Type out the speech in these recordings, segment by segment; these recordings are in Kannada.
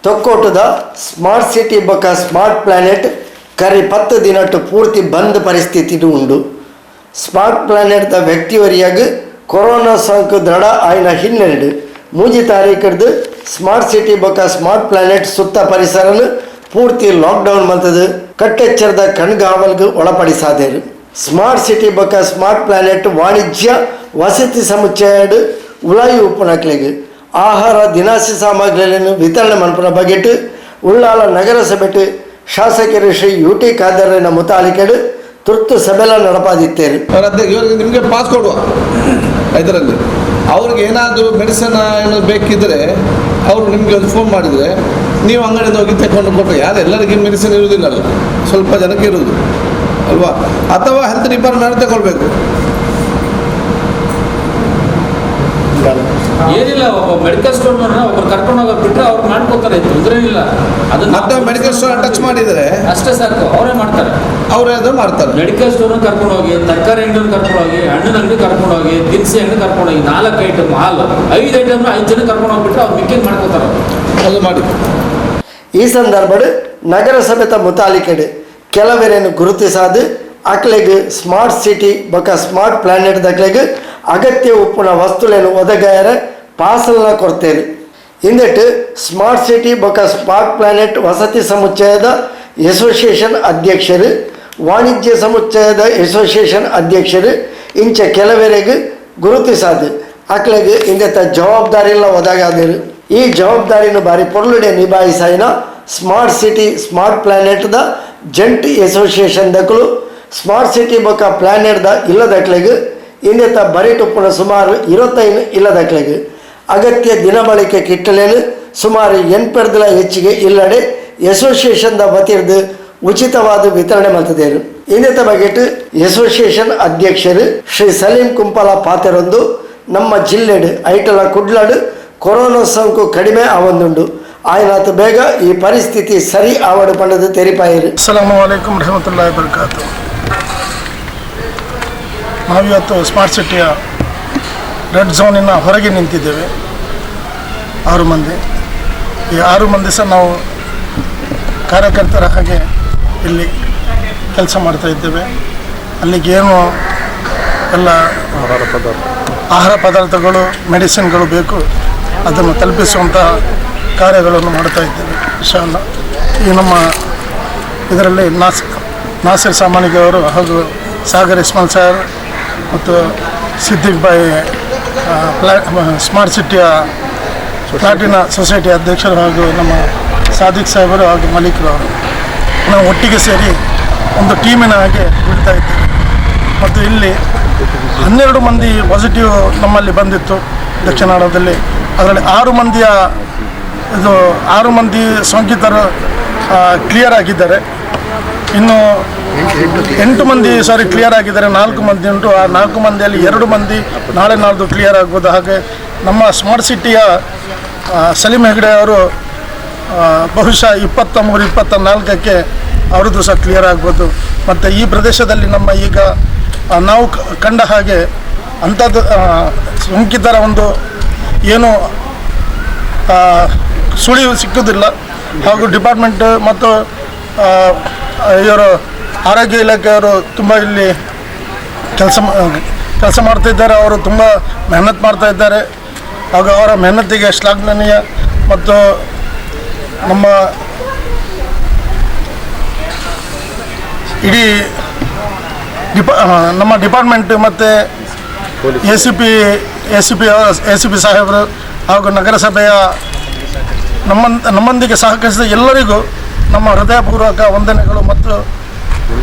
ತೊಕ್ಕೋಟದ ಸ್ಮಾರ್ಟ್ ಸಿಟಿ ಬೊಕ್ಕ ಸ್ಮಾರ್ಟ್ ಪ್ಲಾನೆಟ್ ಕರಿ 10 ದಿನಟ್ಟು ಪೂರ್ತಿ ಬಂದ್ ಪರಿಸ್ಥಿತಿ ಉಂಡು. ಸ್ಮಾರ್ಟ್ ಪ್ಲಾನೆಟ್ದ ವ್ಯಕ್ತಿವರಿಯಾಗ ಕೊರೋನಾ ಸೋಂಕು ದೃಢ ಆಯ್ನ ಹಿನ್ನೆಲೆ 3 ತಾರೀಕದ್ದು ಸ್ಮಾರ್ಟ್ ಸಿಟಿ ಬೊಕ್ಕ ಸ್ಮಾರ್ಟ್ ಪ್ಲಾನೆಟ್ ಸುತ್ತ ಪರಿಸರನ ಪೂರ್ತಿ ಲಾಕ್ಡೌನ್ ಮಂತದ ಕಟ್ಟೆಚ್ಚರದ ಕಣ್ಗಾವಲ್ಗೆ ಒಳಪಡಿಸಾದೇರು. ಸ್ಮಾರ್ಟ್ ಸಿಟಿ ಬೊಕ್ಕ ಸ್ಮಾರ್ಟ್ ಪ್ಲಾನೆಟ್ ವಾಣಿಜ್ಯ ವಸತಿ ಸಮುಚ್ಚಯಡ್ ಉಳಾಯಿ ಉಪ್ಪುನಕ್ಲೆಗೆ ಆಹಾರ ದಿನಸಿ ಸಾಮಗ್ರಿಗಳನ್ನು ವಿತರಣೆ ಮಲ್ಪನ ಬಗೆಟ್ ಉಳ್ಳಾಲ ನಗರಸಭೆಟ್ ಶಾಸಕರು ಶ್ರೀ UT ಖಾದರ್ನ ಮುತಾಲಿಕೆಡು ತುರ್ತು ಸಭೆಲ ನಡಪಾದಿತ್ತೇರು. ನಿಮಗೆ ಪಾಸ್ ಕೊಡುವ ಇದರಲ್ಲಿ ಅವ್ರಿಗೆ ಏನಾದರೂ ಮೆಡಿಸಿನ್ ಏನು ಬೇಕಿದ್ದರೆ ಅವರು ನಿಮಗೆ ಒಂದು ಫೋನ್ ಮಾಡಿದರೆ ನೀವು ಅಂಗಡಿಯಿಂದ ಹೋಗಿ ತಗೊಂಡು ಕೊಟ್ಟರೆ ಯಾರು ಎಲ್ಲರಿಗೆ ಮೆಡಿಸಿನ್ ಇರುವುದಿಲ್ಲಲ್ಲ, ಸ್ವಲ್ಪ ಜನಕ್ಕೆ ಇರುವುದು ಅಲ್ವಾ, ಅಥವಾ ಹೆಲ್ತ್ ಡಿಪಾರ್ಟ್ಮೆಂಟ್ ತಗೊಳ್ಬೇಕು. ಏನಿಲ್ಲ, ಒಬ್ಬ ಮೆಡಿಕಲ್ ಸ್ಟೋರ್ ಒಬ್ಬರು ಕರ್ಕೊಂಡು ಹೋಗೋದು ಬಿಟ್ಟರೆ ಅವ್ರು ಮಾಡ್ಕೋತಾರೆ, ತೊಂದರೆ ಇಲ್ಲ. ಅದನ್ನ ಮತ್ತೆ ಮೆಡಿಕಲ್ ಸ್ಟೋರ್ ಟಚ್ ಮಾಡಿದರೆ ಅಷ್ಟೇ ಸಾಕು, ಅವರೇ ಮಾಡ್ತಾರೆ. ಅವರೇ ಅದು ಮಾಡ್ತಾರೆ. ಮೆಡಿಕಲ್ ಸ್ಟೋರ್ನ ಕರ್ಕೊಂಡು ಹೋಗಿ, ತರಕಾರಿ ಅಂಗಡಿ ಕರ್ಕೊಂಡು ಹೋಗಿ, ಹಣ್ಣಿನ ಅಂಗಡಿ ಕರ್ಕೊಂಡು ಹೋಗಿ, ದಿನಸಿ ಅಂಗಡಿ ಕರ್ಕೊಂಡು ಹೋಗಿ, 4 ಐಟಮ್ ಹಾಲು 5 ಐಟಮ್ನ 5 ಜನ ಕರ್ಕೊಂಡು ಹೋಗ್ಬಿಟ್ರೆ ಅವ್ರು ಮಿಕ್ಕಿಂಗ್ ಮಾಡ್ಕೋತಾರೆ. ಅದು ಮಾಡಿ. ಈ ಸಂದರ್ಭಡ್ ನಗರಸಭೆತ ಮುತಾಲಿಕೆಡು ಕೆಲವರೇನು ಗುರುತಿಸಾದು ಅಕ್ಲೆಗ್ ಸ್ಮಾರ್ಟ್ ಸಿಟಿ ಬೊಕ್ಕ ಸ್ಮಾರ್ಟ್ ಪ್ಲಾನೆಟ್ ದಕ್ಲೆಗ್ ಅಗತ್ಯ ಉಪ್ಪುನ ವಸ್ತುಗಳನ್ನು ಒದಗಾಯರ ಪಾರ್ಸಲ್ನ ಕೊಡ್ತೇವೆ. ಹಿಂದೆಟ್ಟು ಸ್ಮಾರ್ಟ್ ಸಿಟಿ ಬೊಕ್ಕ ಸ್ಮಾರ್ಟ್ ಪ್ಲಾನೆಟ್ ವಸತಿ ಸಮುಚ್ಚಯದ ಅಸೋಸಿಯೇಷನ್ ಅಧ್ಯಕ್ಷರು, ವಾಣಿಜ್ಯ ಸಮುಚ್ಚಯದ ಅಸೋಸಿಯೇಷನ್ ಅಧ್ಯಕ್ಷರು ಇಂಚ ಕೆಲವರೆಗೆ ಗುರುತಿಸಾದು ಅಕ್ಲೆಗ್ ಇಂದೆತ್ತ ಜವಾಬ್ದಾರಿಲ್ಲ ಒದಗಾದರು. ಈ ಜವಾಬ್ದಾರಿನ ಬಾರಿ ಪೊರ್ಲುಡೆ ನಿಭಾಯಿಸಾಯಿನ ಸ್ಮಾರ್ಟ್ ಸಿಟಿ ಸ್ಮಾರ್ಟ್ ಪ್ಲಾನೆಟ್ದ ಜಂಟಿ ಅಸೋಸಿಯೇಷನ್ ದಕ್ಕಲು ಸ್ಮಾರ್ಟ್ ಸಿಟಿ ಬೊಕ್ಕ ಪ್ಲಾನೆಟ್ದ ಇಲ್ಲದಕ್ಲೆಗೆ ಇಂದೆತ್ತ ಬರಿಟುಪ್ಪುನ ಸುಮಾರು 25 ಇಲ್ಲದಕ್ಲೆಗೆ ಅಗತ್ಯ ದಿನಬಳಕೆ ಕಿಟ್ಟಲೇನು ಸುಮಾರು 8 ಹೆಚ್ಚಿಗೆ ಇಲ್ಲಡೆ ಅಸೋಸಿಯೇಷನ್ದ ವತಿರ್ದು ಉಚಿತವಾದ ವಿತರಣೆ ಮಾಡ್ತಿದ್ದೇರು. ಇಂದೆತ್ತ ಬಗೆಟ್ ಅಸೋಸಿಯೇಷನ್ ಅಧ್ಯಕ್ಷರು ಶ್ರೀ ಸಲೀಂ ಕುಂಪಲ ಪಾತೆರೊಂದು ನಮ್ಮ ಜಿಲ್ಲೆಡು ಐಟಲ ಕುಡ್ಲಾಡು ಕೊರೋನಾ ಸೋಂಕು ಕಡಿಮೆ ಆವೊಂದುಂಡು ಆಯ್ನಾತು ಬೇಗ ಈ ಪರಿಸ್ಥಿತಿ ಸರಿ ಆವಡು ಪಂಡದು ತೆರಿಪಾಯಿರು. ಅಸ್ಸಲಾಮು ಅಲೈಕುಂ ರಹಮತುಲ್ಲಾಹಿ ಬರ್ಕಾತು. ನಾವಿವತ್ತು ಸ್ಮಾರ್ಟ್ ಸಿಟಿಯ ರೆಡ್ ಝೋನಿನ ಹೊರಗೆ ನಿಂತಿದ್ದೇವೆ. 6 ಮಂದಿ. ಈ 6 ಮಂದಿ ಸಹ ನಾವು ಕಾರ್ಯಕರ್ತರ ಹಾಗೆ ಇಲ್ಲಿ ಕೆಲಸ ಮಾಡ್ತಾ ಇದ್ದೇವೆ. ಅಲ್ಲಿಗೇನು ಎಲ್ಲ ಆಹಾರ ಪದಾರ್ಥಗಳು ಮೆಡಿಸಿನ್ಗಳು ಬೇಕು ಅದನ್ನು ತಲುಪಿಸುವಂತಹ ಕಾರ್ಯಗಳನ್ನು ಮಾಡ್ತಾ ಇದ್ದೇವೆ. ಇನ್ಶಾಅಲ್ಲಾ ಈ ನಮ್ಮ ಇದರಲ್ಲಿ ನಾಸಿರ್ ಸಾಮಾನಿಗೆ ಅವರು ಹಾಗೂ ಸಾಗರ್ ಇಸ್ಮಾಲ್ ಸರ್ ಮತ್ತು ಸಿದ್ದಿಕ್ ಬಾಯಿ ಸ್ಮಾರ್ಟ್ ಸಿಟಿಯ ಪ್ಲಾಟಿನ ಸೊಸೈಟಿ ಅಧ್ಯಕ್ಷರು ಹಾಗೂ ನಮ್ಮ ಸಾದಿಕ್ ಸಾಹೇಬರು ಹಾಗೂ ಮಲಿಕ್ರು ಅವರು ನಾವು ಒಟ್ಟಿಗೆ ಸೇರಿ ಒಂದು ಟೀಮಿನ ಹಾಗೆ ಬಿಡ್ತಾ ಇದ್ದೇವೆ. ಮತ್ತು ಇಲ್ಲಿ 12 ಮಂದಿ ಪಾಸಿಟಿವ್ ನಮ್ಮಲ್ಲಿ ಬಂದಿತ್ತು ದಕ್ಷಿಣ ಕನ್ನಡದಲ್ಲಿ. ಅದರಲ್ಲಿ 6 ಮಂದಿ ಸೋಂಕಿತರು ಕ್ಲಿಯರ್ ಆಗಿದ್ದಾರೆ. ಇನ್ನು 8 ಮಂದಿ ಕ್ಲಿಯರ್ ಆಗಿದ್ದಾರೆ. 4 ಮಂದಿ ಉಂಟು. ಆ 4 ಮಂದಿಯಲ್ಲಿ 2 ಮಂದಿ ನಾಳೆ ನಾಳ್ದು ಕ್ಲಿಯರ್ ಆಗ್ಬೋದು. ಹಾಗೆ ನಮ್ಮ ಸ್ಮಾರ್ಟ್ ಸಿಟಿಯ ಸಲೀಂ ಹೆಗ್ಡೆ ಅವರು ಬಹುಶಃ 23-24ಕ್ಕೆ ಅವ್ರದ್ದು ಸಹ ಕ್ಲಿಯರ್ ಆಗ್ಬೋದು. ಮತ್ತು ಈ ಪ್ರದೇಶದಲ್ಲಿ ನಮ್ಮ ಈಗ ನಾವು ಕಂಡ ಹಾಗೆ ಅಂಥದ್ದು ಸೋಂಕಿತರ ಒಂದು ಏನು ಸುಳಿವು ಸಿಕ್ಕುವುದಿಲ್ಲ. ಹಾಗೂ ಡಿಪಾರ್ಟ್ಮೆಂಟ್ ಮತ್ತು ಇವರು ಆರೋಗ್ಯ ಇಲಾಖೆಯವರು ತುಂಬ ಇಲ್ಲಿ ಕೆಲಸ ಮಾಡ್ತಾಯಿದ್ದಾರೆ. ಅವರು ತುಂಬ ಮೆಹನತ್ ಮಾಡ್ತಾಯಿದ್ದಾರೆ. ಹಾಗೂ ಅವರ ಮೆಹನತ್ತಿಗೆ ಶ್ಲಾಘನೀಯ. ಮತ್ತು ಇಡೀ ನಮ್ಮ ಡಿಪಾರ್ಟ್ಮೆಂಟ್ ಮತ್ತು ಎ ಸಿ ಪಿ ಸಾಹೇಬರು ಹಾಗೂ ನಗರಸಭೆಯ ನಮ್ಮೊಂದಿಗೆ ಸಹಕರಿಸಿದ ಎಲ್ಲರಿಗೂ ನಮ್ಮ ಹೃದಯಪೂರ್ವಕ ವಂದನೆಗಳು. ಮತ್ತು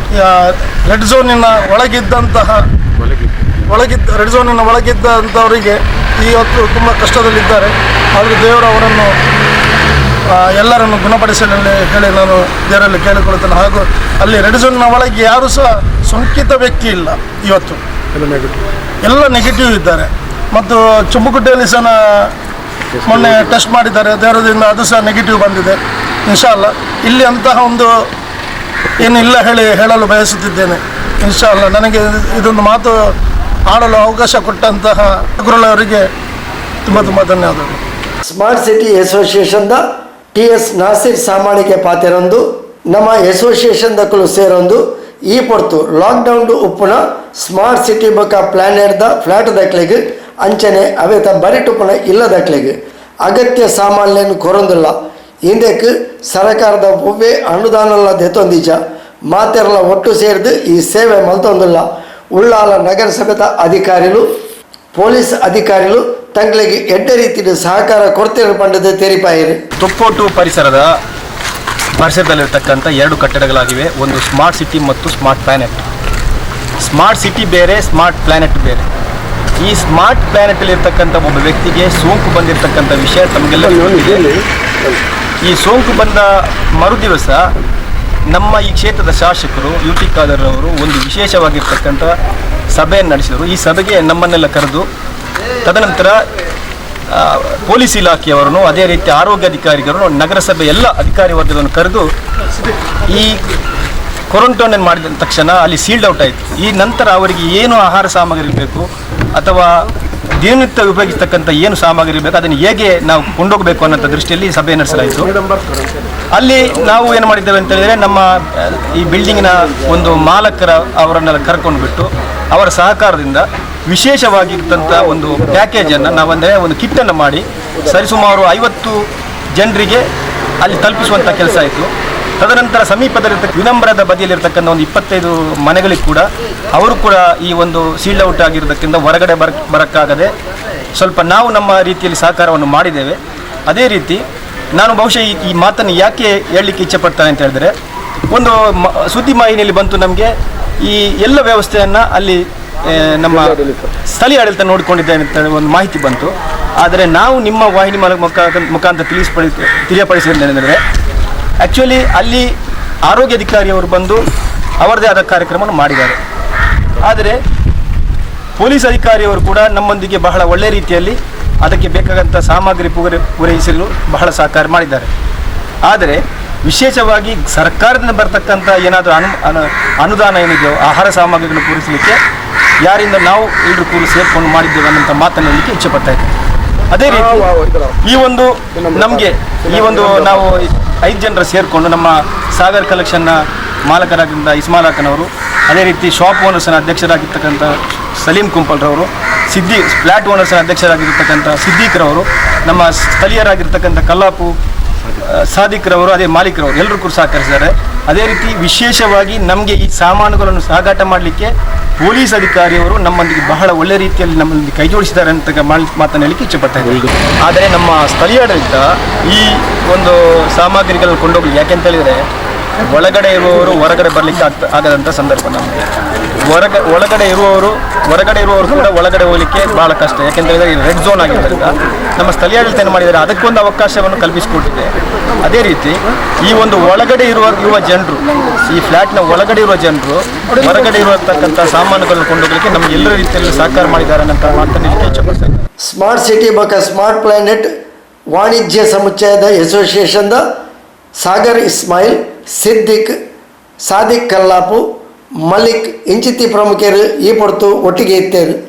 ರೆಡ್ ಝೋನಿನ ಒಳಗಿದ್ದಂಥವರಿಗೆ ಇವತ್ತು ತುಂಬ ಕಷ್ಟದಲ್ಲಿದ್ದಾರೆ. ಹಾಗೂ ದೇವರು ಅವರನ್ನು ಎಲ್ಲರನ್ನು ಗುಣಪಡಿಸಲಿ ಹೇಳಿ ನಾನು ದೇವರಲ್ಲಿ ಕೇಳಿಕೊಳ್ಳುತ್ತೇನೆ. ಹಾಗೂ ಅಲ್ಲಿ ರೆಡ್ ಝೋನಿನ ಒಳಗೆ ಯಾರೂ ಸಹ ಸೋಂಕಿತ ವ್ಯಕ್ತಿ ಇಲ್ಲ. ಇವತ್ತು ಎಲ್ಲ ನೆಗೆಟಿವ್ ಇದ್ದಾರೆ. ಮತ್ತು ಚುಂಬುಕುಟ್ಟೆಯಲ್ಲಿ ಸಹ ಮೊನ್ನೆ ಟೆಸ್ಟ್ ಮಾಡಿದ್ದಾರೆ, ದೇವರದಿಂದ ಅದು ಸಹ ನೆಗೆಟಿವ್ ಬಂದಿದೆ. ಇನ್ಶಾಅಲ್ಲಾ ಇಲ್ಲಿ ಅಂತಹ ಒಂದು ಏನಿಲ್ಲ ಹೇಳಲು ಬಯಸುತ್ತಿದ್ದೇನೆ. ಇನ್ಶಾಅಲ್ಲಾ ನನಗೆ ಇದೊಂದು ಮಾತು ಆಡಲು ಅವಕಾಶ ಕೊಟ್ಟಂತಹ ಗುರುಗಳವರಿಗೆ ತುಂಬ ಧನ್ಯವಾದಗಳು. ಸ್ಮಾರ್ಟ್ ಸಿಟಿ ಅಸೋಸಿಯೇಷನ್ದ TS ನಾಸಿರ್ ಸಾಮಾಣಿಕೆ ಪಾತೆರೊಂದು ನಮ್ಮ ಅಸೋಸಿಯೇಷನ್ ದಕ್ಕಲು ಸೇರೊಂದು ಈ ಪೊರ್ತು ಲಾಕ್ಡೌನ್ ಉಪ್ಪುನ ಸ್ಮಾರ್ಟ್ ಸಿಟಿ ಬೊಕ ಪ್ಲಾನೆಟ್ದ ಫ್ಲಾಟ್ ದಕ್ಲೆಗ್ ಅಂಚನೆ ಅವೇತ ಬರಿಟುಪುನ ಇಲ್ಲ ದಕ್ಲೆಗ್ ಅಗತ್ಯ ಸಾಮಾನ್ಯನು ಕೊರೊಂದಿಲ್ಲ ಹಿಂದಕ್ಕೆ ಸರ್ಕಾರದ ಒವ್ವೇ ಅನುದಾನಲ್ಲ ದೆತ್ತೊಂದಿಜ ಮಾತೆರಲ ಒಟ್ಟು ಸೇರಿದು ಈ ಸೇವೆ ಮಲ್ತೊಂದಿಲ್ಲ ಉಳ್ಳಾಲ ನಗರಸಭೆದ ಅಧಿಕಾರಿಗಳು ಪೊಲೀಸ್ ಅಧಿಕಾರಿಗಳು ತಂಗಳಿಗೆ ಎಡ್ಡ ರೀತಿಯ ಸಹಕಾರ ಕೊಡ್ತಿರೋ ಪಂಡದ ತೆರಿಪಾಯಿರಿ. ತೊಕ್ಕೋಟು ಪರಿಸರದಲ್ಲಿರ್ತಕ್ಕಂಥ 2 ಕಟ್ಟಡಗಳಾಗಿವೆ. ಒಂದು ಸ್ಮಾರ್ಟ್ ಸಿಟಿ ಮತ್ತು ಸ್ಮಾರ್ಟ್ ಪ್ಲಾನೆಟ್. ಸ್ಮಾರ್ಟ್ ಸಿಟಿ ಬೇರೆ, ಸ್ಮಾರ್ಟ್ ಪ್ಲಾನೆಟ್ ಬೇರೆ. ಈ ಸ್ಮಾರ್ಟ್ ಪ್ಲಾನೆಟಲ್ಲಿರ್ತಕ್ಕಂಥ ಒಬ್ಬ ವ್ಯಕ್ತಿಗೆ ಸೋಂಕು ಬಂದಿರತಕ್ಕಂಥ ವಿಷಯ ತಮಗೆಲ್ಲ ಗೊತ್ತಿದೆ. ಈ ಸೋಂಕು ಬಂದ ಮರುದಿವಸ ನಮ್ಮ ಈ ಕ್ಷೇತ್ರದ ಶಾಸಕರು UT ಖಾದರ್ ಅವರು ಒಂದು ವಿಶೇಷವಾಗಿರ್ತಕ್ಕಂಥ ಸಭೆಯನ್ನು ನಡೆಸಿದರು. ಈ ಸಭೆಗೆ ನಮ್ಮನ್ನೆಲ್ಲ ಕರೆದು ತದನಂತರ ಪೊಲೀಸ್ ಇಲಾಖೆಯವರನ್ನು ಅದೇ ರೀತಿ ಆರೋಗ್ಯ ಅಧಿಕಾರಿಗಳು ನಗರಸಭೆ ಎಲ್ಲ ಅಧಿಕಾರಿ ವರ್ಗದನ್ನು ಕರೆದು ಈ ಕ್ವಾರಂಟೈನ್ ಮಾಡಿದ ತಕ್ಷಣ ಅಲ್ಲಿ ಸೀಲ್ಡ್ ಔಟ್ ಆಯಿತು. ಈ ನಂತರ ಅವರಿಗೆ ಏನು ಆಹಾರ ಸಾಮಗ್ರಿ ಬೇಕು ಅಥವಾ ದಿನನಿತ್ಯ ಉಪಯೋಗಿಸ್ತಕ್ಕಂಥ ಏನು ಸಾಮಗ್ರಿ ಬೇಕು ಅದನ್ನು ಹೇಗೆ ನಾವು ಕೊಂಡೋಗಬೇಕು ಅನ್ನೋಂಥ ದೃಷ್ಟಿಯಲ್ಲಿ ಸಭೆ ನಡೆಸಲಾಯಿತು. ಅಲ್ಲಿ ನಾವು ಏನು ಮಾಡಿದ್ದೇವೆ ಅಂತ ಹೇಳಿದರೆ ನಮ್ಮ ಈ ಬಿಲ್ಡಿಂಗಿನ ಒಂದು ಮಾಲಕರ ಅವರನ್ನೆಲ್ಲ ಕರ್ಕೊಂಡು ಬಿಟ್ಟು ಅವರ ಸಹಕಾರದಿಂದ ವಿಶೇಷವಾಗಿರ್ತಂಥ ಒಂದು ಪ್ಯಾಕೇಜನ್ನು ನಾವಂದರೆ ಒಂದು ಕಿಟ್ಟನ್ನು ಮಾಡಿ ಸರಿಸುಮಾರು 50 ಜನರಿಗೆ ಅಲ್ಲಿ ತಲುಪಿಸುವಂಥ ಕೆಲಸ ಆಯಿತು. ತದನಂತರ ಸಮೀಪದಲ್ಲಿರ್ತಕ್ಕ ವಿನಮ್ರದ ಬದಿಯಲ್ಲಿರ್ತಕ್ಕಂಥ ಒಂದು 25 ಮನೆಗಳಿಗೆ ಕೂಡ ಅವರು ಕೂಡ ಈ ಒಂದು ಸೀಲ್ಡ್ ಔಟ್ ಆಗಿರೋದಕ್ಕಿಂತ ಹೊರಗಡೆ ಬರೋಕ್ಕಾಗದೆ ಸ್ವಲ್ಪ ನಾವು ನಮ್ಮ ರೀತಿಯಲ್ಲಿ ಸಹಕಾರವನ್ನು ಮಾಡಿದ್ದೇವೆ. ಅದೇ ರೀತಿ ನಾನು ಬಹುಶಃ ಈ ಮಾತನ್ನು ಯಾಕೆ ಹೇಳಲಿಕ್ಕೆ ಇಚ್ಛೆಪಡ್ತೇನೆ ಅಂತ ಹೇಳಿದ್ರೆ, ಒಂದು ಸುದ್ದಿ ಮಾಹಿತಿಯಲ್ಲಿ ಬಂತು ನಮಗೆ ಈ ಎಲ್ಲ ವ್ಯವಸ್ಥೆಯನ್ನು ಅಲ್ಲಿ ನಮ್ಮ ಸ್ಥಳೀಯ ಆಡಳಿತ ನೋಡಿಕೊಂಡಿದ್ದೇನೆ ಅಂತ ಒಂದು ಮಾಹಿತಿ ಬಂತು. ಆದರೆ ನಾವು ನಿಮ್ಮ ವಾಹಿನಿ ಮುಖಾಂತರ ತಿಳಿಯಪಡಿಸಿದ್ದೇನೆಂದರೆ ಆ್ಯಕ್ಚುಲಿ ಅಲ್ಲಿ ಆರೋಗ್ಯ ಅಧಿಕಾರಿಯವರು ಬಂದು ಅವರದೇ ಆದ ಕಾರ್ಯಕ್ರಮವನ್ನು ಮಾಡಿದ್ದಾರೆ. ಆದರೆ ಪೊಲೀಸ್ ಅಧಿಕಾರಿಯವರು ಕೂಡ ನಮ್ಮೊಂದಿಗೆ ಬಹಳ ಒಳ್ಳೆಯ ರೀತಿಯಲ್ಲಿ ಅದಕ್ಕೆ ಬೇಕಾದಂಥ ಸಾಮಗ್ರಿ ಪೂರೈಸಲು ಬಹಳ ಸಹಕಾರ ಮಾಡಿದ್ದಾರೆ. ಆದರೆ ವಿಶೇಷವಾಗಿ ಸರ್ಕಾರದಿಂದ ಬರ್ತಕ್ಕಂಥ ಏನಾದರೂ ಅನುದಾನ ಏನಿದೆಯೋ ಆಹಾರ ಸಾಮಗ್ರಿಗಳನ್ನು ಪೂರೈಸಲಿಕ್ಕೆ ಯಾರಿಂದ ನಾವು ಎಲ್ಲರೂ ಕೂಡ ಸೇರ್ಕೊಂಡು ಮಾಡಿದ್ದೇವೆ ಅನ್ನೋಂಥ ಮಾತನ್ನು ಹೇಳಲಿಕ್ಕೆ ಇಚ್ಛೆಪಡ್ತಾ ಇದ್ದೇವೆ. ಅದೇ ರೀತಿ ಈ ಒಂದು ನಮಗೆ ಈ ಒಂದು ನಾವು 5 ಜನರು ಸೇರಿಕೊಂಡು ನಮ್ಮ ಸಾಗರ್ ಕಲೆಕ್ಷನ್ನ ಮಾಲಕರಾಗಿದ್ದ ಇಸ್ಮಾಲ್ ಹಾಕನವರು, ಅದೇ ರೀತಿ ಶಾಪ್ ಓನರ್ಸ್ನ ಅಧ್ಯಕ್ಷರಾಗಿರ್ತಕ್ಕಂಥ ಸಲೀಂ ಕುಂಪಲ್ರವರು, ಫ್ಲ್ಯಾಟ್ ಓನರ್ಸ್ನ ಅಧ್ಯಕ್ಷರಾಗಿರ್ತಕ್ಕಂಥ ಸಿದ್ದೀಕ್ರವರು, ನಮ್ಮ ಸ್ಥಳೀಯರಾಗಿರ್ತಕ್ಕಂಥ ಕಲ್ಲಾಪು ಸಾದಿಕ್ರವರು, ಅದೇ ಮಾಲೀಕರವರು ಎಲ್ಲರೂ ಕೂಡ ಸಹಕರಿಸಿದ್ದಾರೆ. ಅದೇ ರೀತಿ ವಿಶೇಷವಾಗಿ ನಮಗೆ ಈ ಸಾಮಾನುಗಳನ್ನು ಸಾಗಾಟ ಮಾಡಲಿಕ್ಕೆ ಪೊಲೀಸ್ ಅಧಿಕಾರಿಯವರು ನಮ್ಮೊಂದಿಗೆ ಬಹಳ ಒಳ್ಳೆ ರೀತಿಯಲ್ಲಿ ನಮ್ಮೊಂದಿಗೆ ಕೈ ಜೋಡಿಸಿದ್ದಾರೆ ಅಂತ ಮಾತನ್ನು ಹೇಳಲಿಕ್ಕೆ ಇಚ್ಛೆಪಡ್ತಾ ಇದ್ದಾರೆ. ಆದರೆ ನಮ್ಮ ಸ್ಥಳೀಯ ಆಡಳಿತ ಈ ಒಂದು ಸಾಮಗ್ರಿಗಳನ್ನು ಕೊಂಡೋಗಲಿ, ಯಾಕೆಂತ ಹೇಳಿದರೆ ಒಳಗಡೆ ಇರುವವರು ಹೊರಗಡೆ ಬರಲಿಕ್ಕೆ ಆಗದಂಥ ಸಂದರ್ಭ ನಮಗೆ. ಒಳಗಡೆ ಇರುವವರು ಕೂಡ ಒಳಗಡೆ ಹೋಗಲಿಕ್ಕೆ ಭಾಳ ಕಷ್ಟ. ಯಾಕೆಂತ ಹೇಳಿದರೆ ಈ ರೆಡ್ ಝೋನ್ ಆಗಿದ್ದರಿಂದ ನಮ್ಮ ಸ್ಥಳೀಯ ಆಡಳಿತ ಏನು ಮಾಡಿದ್ದಾರೆ ಅದಕ್ಕೊಂದು ಅವಕಾಶವನ್ನು ಕಲ್ಪಿಸಿಕೊಟ್ಟಿದೆ. ಅದೇ ರೀತಿ ಈ ಒಂದು ಒಳಗಡೆ ಇರುವ ಜನರು, ಈ ಫ್ಲ್ಯಾಟ್ನ ಒಳಗಡೆ ಇರುವ ಜನರು ಹೊರಗಡೆ ಇರತಕ್ಕಂಥ ಸಾಮಾನುಗಳನ್ನು ಕೊಂಡೋಗಲಿಕ್ಕೆ ನಮಗೆ ಎಲ್ಲ ರೀತಿಯಲ್ಲಿ ಸಹಕಾರ ಮಾಡಿದ್ದಾರೆ ಅಂತ ಮಾತನ್ನು ಇಚ್ಛೆಪಡ್ತಾರೆ. ಸ್ಮಾರ್ಟ್ ಸಿಟಿ ಬೊಕ ಸ್ಮಾರ್ಟ್ ಪ್ಲಾನೆಟ್ ವಾಣಿಜ್ಯ ಸಮುಚ್ಚಯದ ಅಸೋಸಿಯೇಷನ್ದ ಸಾಗರ್ ಇಸ್ಮಾಯಿಲ್, ಸಿದ್ದಿಕ್, ಸಾದಿಕ್ ಕಲ್ಲಾಪು, ಮಲಿಕ್ ಇಂಚಿತಿ ಪ್ರಮುಖರು ಈ ಪೊರ್ತು ಒಟ್ಟಿಗೆ ಇತ್ತೇರು.